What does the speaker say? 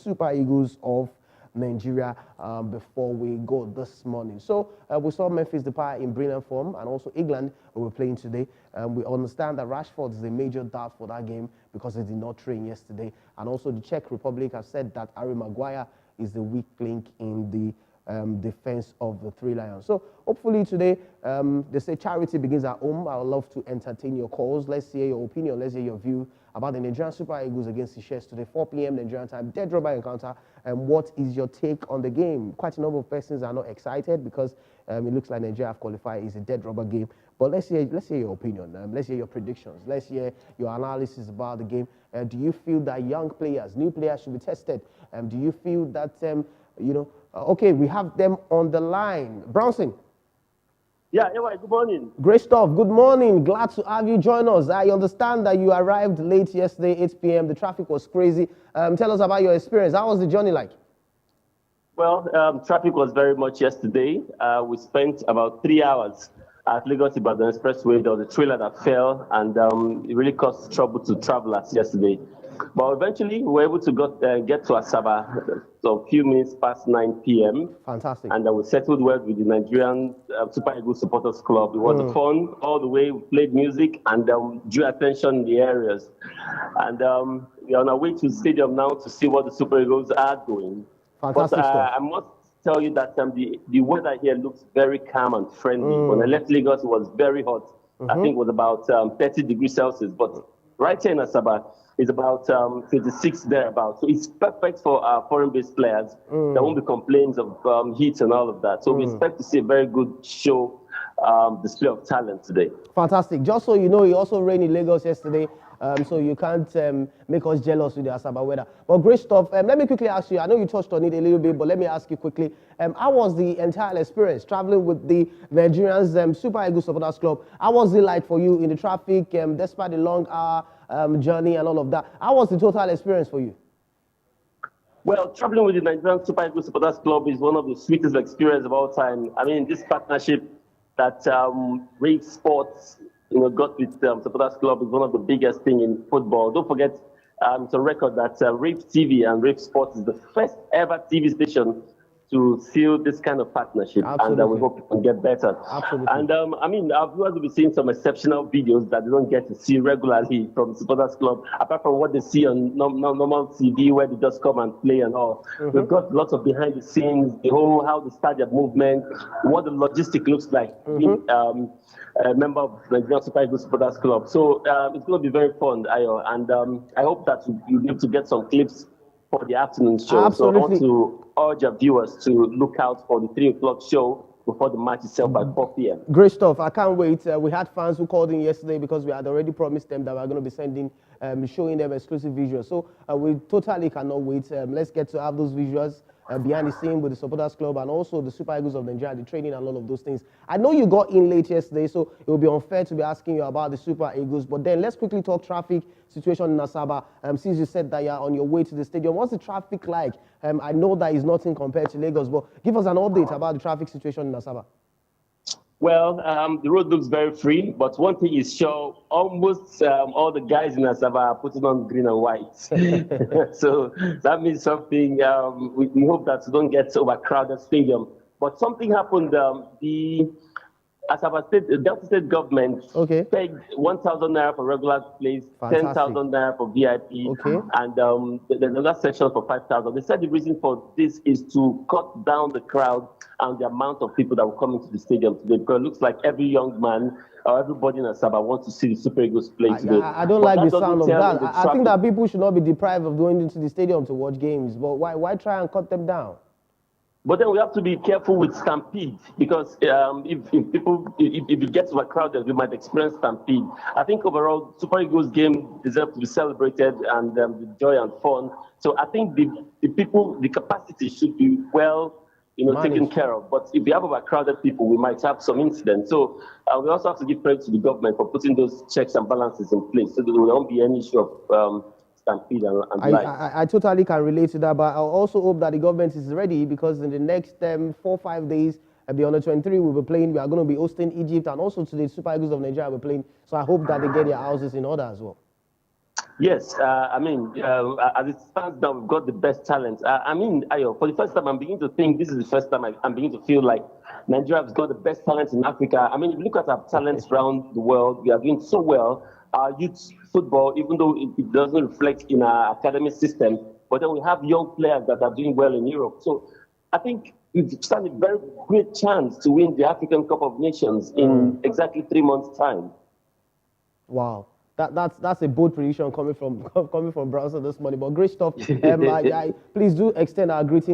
Super Eagles of Nigeria before we go this morning. So we saw Memphis Depay in brilliant form, and also England were playing today. We understand that Rashford is a major doubt for that game because he did not train yesterday. And also the Czech Republic has said that Harry Maguire is the weak link in the defense of the Three Lions. So hopefully today, they say charity begins at home. I would love to entertain your calls. Let's hear your opinion. Let's hear your view about the Nigerian Super Eagles against Seychelles today, 4 p.m. Nigerian time, dead rubber encounter. And what is your take on the game? Quite a number of persons are not excited because it looks like Nigeria have qualified. It's a dead rubber game. But let's hear your opinion. Let's hear your predictions. Let's hear your analysis about the game. Do you feel that young players, new players should be tested? Do you feel that, okay, we have them on the line. Brownson. Yeah, good morning. Great stuff. Good morning. Glad to have you join us. I understand that you arrived late yesterday, 8 p.m. The traffic was crazy. Tell us about your experience. How was the journey like? Well, traffic was very much yesterday. We spent about 3 hours at Lagos-Ibadan Expressway. There was a trailer that fell, and it really caused trouble to travelers yesterday. But eventually, we were able to get to Asaba so a few minutes past 9 p.m. Fantastic. And we settled well with the Nigerian Super Eagles Supporters Club. It was fun all the way. We played music and drew attention in the areas. And we're on our way to the stadium now to see what the Super Eagles are doing. Fantastic but stuff. I must tell you that the weather here looks very calm and friendly. When I left Lagos, it was very hot. I think it was about 30 degrees Celsius. But right here in Asaba, it's about 26 thereabouts. So it's perfect for our foreign-based players. There won't be complaints of heat and all of that. So we expect to see a very good show, display of talent today. Fantastic. Just so you know, it also rained in Lagos yesterday. So you can't make us jealous with the Asaba weather. But great stuff. Let me quickly ask you, I know you touched on it a little bit, but let me ask you quickly. How was the entire experience traveling with the Nigerians Super Eagles Supporters Club? How was it like for you in the traffic, despite the long hour journey and all of that? How was the total experience for you? Well, traveling with the Nigerian Super Eagles Supporters Club is one of the sweetest experiences of all time. I mean, this partnership that Rave Sports got with Supporters Club is one of the biggest thing in football. Don't forget, it's a record that Rave TV and Rave Sports is the first ever TV station to seal this kind of partnership. Absolutely. And we hope it can get better. Absolutely. And I mean, our viewers will be seeing some exceptional videos that they don't get to see regularly from Supporters Club, apart from what they see on normal TV where they just come and play and all. We've got lots of behind the scenes, how the stadium movement, what the logistic looks like. Being a member of the Nigerian Super Eagles Supporters Club. So it's going to be very fun, Ayo. And I hope that you'll be able to get some clips for the afternoon show. Absolutely. So I want to urge our viewers to look out for the 3 o'clock show before the match itself at 4 p.m. Great stuff. I can't wait. We had fans who called in yesterday because we had already promised them that we're going to be sending, showing them exclusive visuals. So we totally cannot wait. Let's get to have those visuals behind the scene with the Supporters Club and also the Super Eagles of Nigeria, the training and all of those things. I know you got in late yesterday, so it will be unfair to be asking you about the Super Eagles. But then let's quickly talk traffic situation in Asaba. Since you said that you're on your way to the stadium, what's the traffic like? I know that is nothing compared to Lagos, but give us an update about the traffic situation in Asaba. Well, the road looks very free, but one thing is sure, almost all the guys in Asaba are putting on green and white. So that means something. We hope that we don't get overcrowded stadium. But something happened. The Asaba State, the Delta State government pegged 1,000 naira for regular place, 10,000 naira for VIP, and there's another section for 5,000. They said the reason for this is to cut down the crowd and the amount of people that will come into the stadium today, because it looks like every young man or everybody in Asaba wants to see the Super Eagles play today. I don't like the sound of that. I think that people should not be deprived of going into the stadium to watch games, but why try and cut them down? But then we have to be careful with stampede, because if it gets overcrowded, we might experience stampede. I think overall, Super Eagles game deserves to be celebrated and with joy and fun. So I think the people, the capacity should be well, taken care of. But if we have overcrowded people, we might have some incidents. So we also have to give credit to the government for putting those checks and balances in place, so that there won't be any issue of stampede and I totally can relate to that, but I also hope that the government is ready, because in the next 4 or 5 days, the under-23 will be playing. We are going to be hosting Egypt, and also today Super Eagles of Nigeria will be playing. So I hope that they get their houses in order as well. Yes, I mean, as it stands now, we've got the best talent. I mean, Ayo, for the first time, I'm beginning to think this is the first time I'm beginning to feel like Nigeria has got the best talent in Africa. I mean, if you look at our talents around the world, we are doing so well. Our youth football, even though it doesn't reflect in our academic system, but then we have young players that are doing well in Europe. So I think we've stand a very great chance to win the African Cup of Nations in exactly 3 months' time. Wow. That's a bold prediction coming from coming from Brownson this morning. But great stuff. Please do extend our greetings